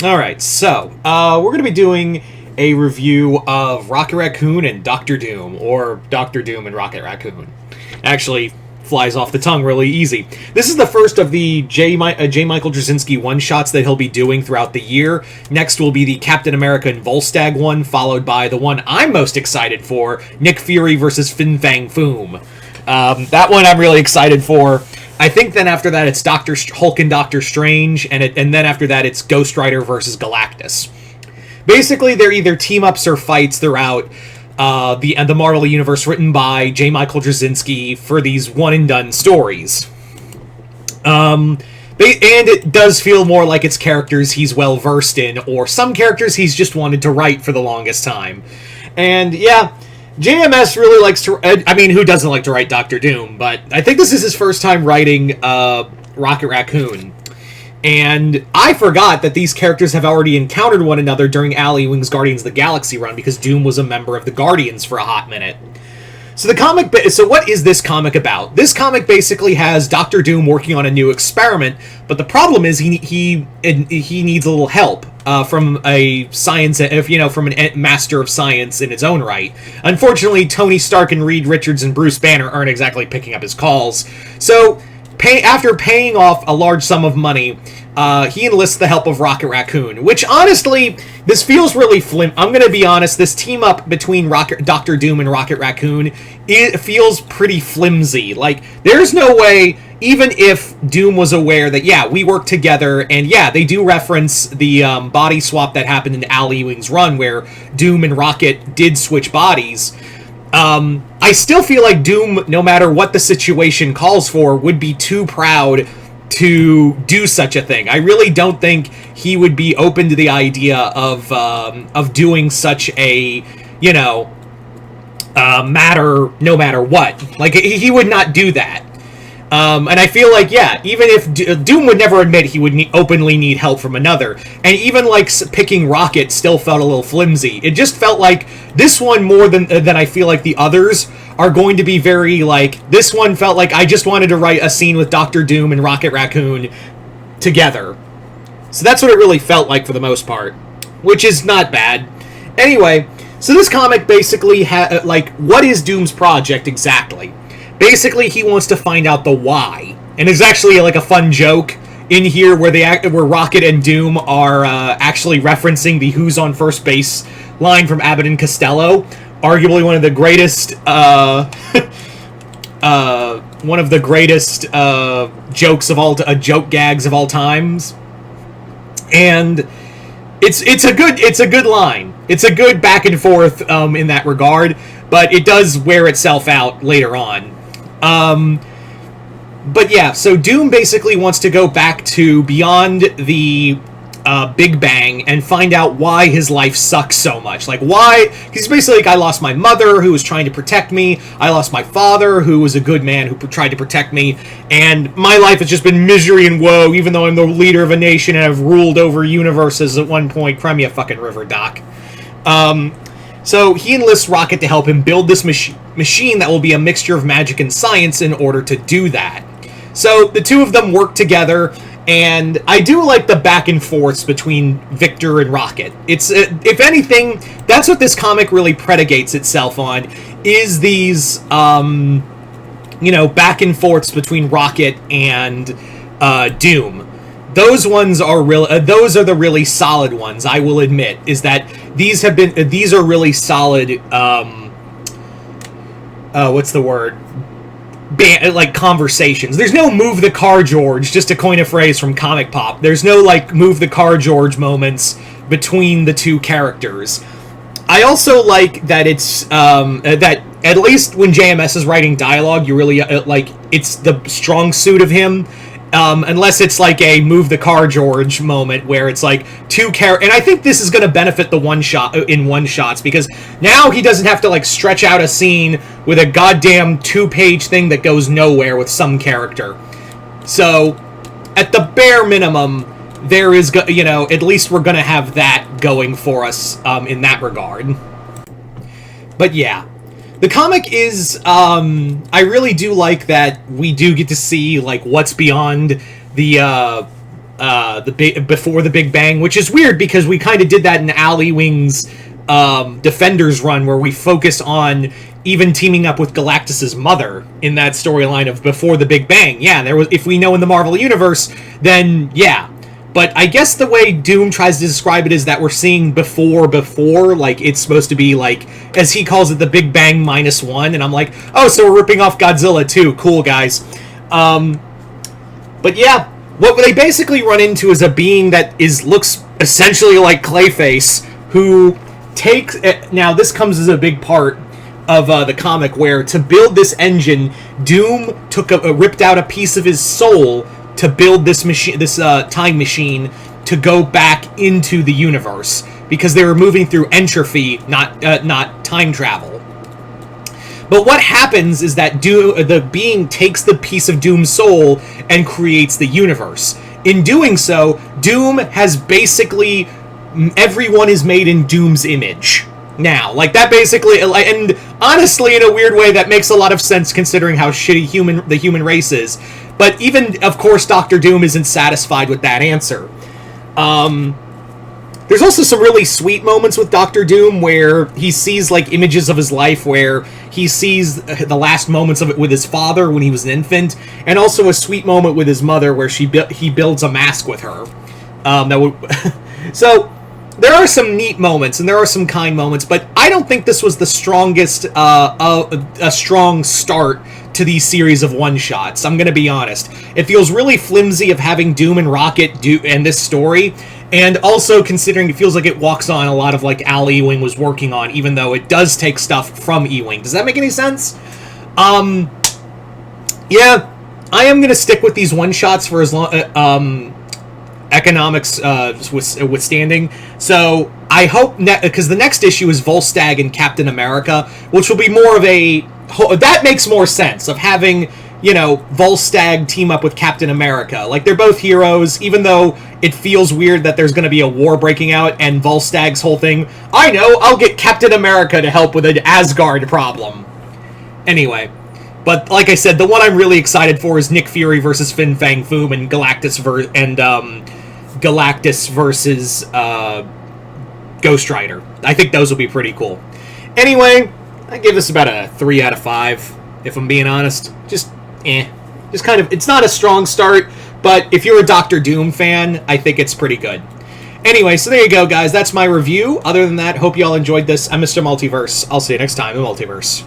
Alright, so, we're going to be doing a review of Rocket Raccoon and Doctor Doom, or Doctor Doom and Rocket Raccoon. Actually, flies off the tongue really easy. This is the first of the J. Michael Straczynski one-shots that he'll be doing throughout the year. Next will be the Captain America and Volstagg one, followed by the one I'm most excited for, Nick Fury versus Fin Fang Foom. That one I'm really excited for. I think then after that it's Hulk and Doctor Strange, and then after that it's Ghost Rider versus Galactus. Basically, they're either team-ups or fights throughout the Marvel Universe written by J. Michael Straczynski for these one-and-done stories. And it does feel more like it's characters he's well-versed in, or some characters he's just wanted to write for the longest time. And, yeah, JMS really likes to... I mean, who doesn't like to write Doctor Doom? But I think this is his first time writing Rocket Raccoon. And I forgot that these characters have already encountered one another during Ali Wing's Guardians of the Galaxy run, because Doom was a member of the Guardians for a hot minute. So so what is this comic about? This comic basically has Doctor Doom working on a new experiment, but the problem is he needs a little help from a science, from a master of science in its own right. Unfortunately, Tony Stark and Reed Richards and Bruce Banner aren't exactly picking up his calls. So, after paying off a large sum of money, he enlists the help of Rocket Raccoon, which, honestly, this feels really I'm gonna be honest, this team-up between Doctor Doom and Rocket Raccoon, it feels pretty flimsy. Like, there's no way, even if Doom was aware that, yeah, we work together, and yeah, they do reference the body swap that happened in Ali Wing's run, where Doom and Rocket did switch bodies. I still feel like Doom, no matter what the situation calls for, would be too proud to do such a thing. I really don't think he would be open to the idea of doing such a, matter, no matter what. Like, he would not do that. And I feel like, yeah, even if Doom would never admit he would openly need help from another, and even, like, picking Rocket still felt a little flimsy. It just felt like this one, more than I feel like the others, are going to be very, like, this one felt like I just wanted to write a scene with Doctor Doom and Rocket Raccoon together. So that's what it really felt like for the most part, which is not bad. Anyway, so this comic basically, what is Doom's project exactly? Basically, he wants to find out the why. And there's actually, like, a fun joke in here where Rocket and Doom are actually referencing the Who's on First Base line from Abbott and Costello. Arguably one of the greatest, jokes of all, joke gags of all times. And it's a good line. It's a good back and forth in that regard, but it does wear itself out later on. But yeah, so Doom basically wants to go back to beyond the Big Bang and find out why his life sucks so much. Like, why? He's basically like, I lost my mother, who was trying to protect me. I lost my father, who was a good man who tried to protect me. And my life has just been misery and woe, even though I'm the leader of a nation and have ruled over universes at one point. Cry me a fucking river, Doc. So he enlists Rocket to help him build this machine that will be a mixture of magic and science in order to do that. So the two of them work together, and I do like the back and forths between Victor and Rocket. It's, if anything, that's what this comic really predicates itself on, is these, back and forths between Rocket and Doom. Those ones are those are the really solid ones, I will admit, is that these are really solid, what's the word? Like, conversations. There's no move the car, George, just to coin a phrase from Comic Pop. There's no, like, move the car, George moments between the two characters. I also like that it's, that at least when JMS is writing dialogue, you really, it's the strong suit of him. Unless it's like a move the car, George moment where it's like and I think this is going to benefit the one-shots, because now he doesn't have to, like, stretch out a scene with a goddamn 2-page thing that goes nowhere with some character. So, at the bare minimum, there is, at least we're going to have that going for us, in that regard. But yeah. The comic is, I really do like that we do get to see, like, what's beyond the before the Big Bang, which is weird because we kind of did that in Al Ewing's Defenders run, where we focus on even teaming up with Galactus's mother in that storyline of before the Big Bang. Yeah, there was, if we know in the Marvel Universe, then yeah. But I guess the way Doom tries to describe it is that we're seeing before, like it's supposed to be like, as he calls it, the Big Bang -1, and I'm like, oh, so we're ripping off Godzilla too. Cool, guys. But yeah, what they basically run into is a being that looks essentially like Clayface, who takes... Now, this comes as a big part of the comic, where to build this engine, Doom ripped out a piece of his soul to build this machine, this time machine, to go back into the universe, because they were moving through entropy, not time travel. But what happens is that the being takes the piece of Doom's soul and creates the universe. In doing so, Doom has basically... Everyone is made in Doom's image now. Like, that basically... And honestly, in a weird way, that makes a lot of sense considering how shitty the human race is. But even, of course, Dr. Doom isn't satisfied with that answer. There's also some really sweet moments with Dr. Doom where he sees, like, images of his life, where he sees the last moments of it with his father when he was an infant, and also a sweet moment with his mother where he builds a mask with her. So, there are some neat moments, and there are some kind moments, but I don't think this was the strongest, a strong start to these series of one-shots. I'm gonna be honest. It feels really flimsy of having Doom and Rocket and this story, and also considering it feels like it walks on a lot of like Al Ewing was working on, even though it does take stuff from Ewing. Does that make any sense? Yeah, I am gonna stick with these one-shots for as long, economics withstanding. So I hope, because the next issue is Volstagg and Captain America, which will be more of a... That makes more sense, of having, you know, Volstagg team up with Captain America. Like, they're both heroes, even though it feels weird that there's going to be a war breaking out, and Volstagg's whole thing, I know, I'll get Captain America to help with an Asgard problem. Anyway, but like I said, the one I'm really excited for is Nick Fury versus Fin Fang Foom, and Galactus versus Ghost Rider. I think those will be pretty cool. Anyway, I give this about a 3 out of 5, if I'm being honest. Just kind of, it's not a strong start, but if you're a Doctor Doom fan, I think it's pretty good. Anyway, so there you go, guys. That's my review. Other than that, hope you all enjoyed this. I'm Mr. Multiverse. I'll see you next time in Multiverse.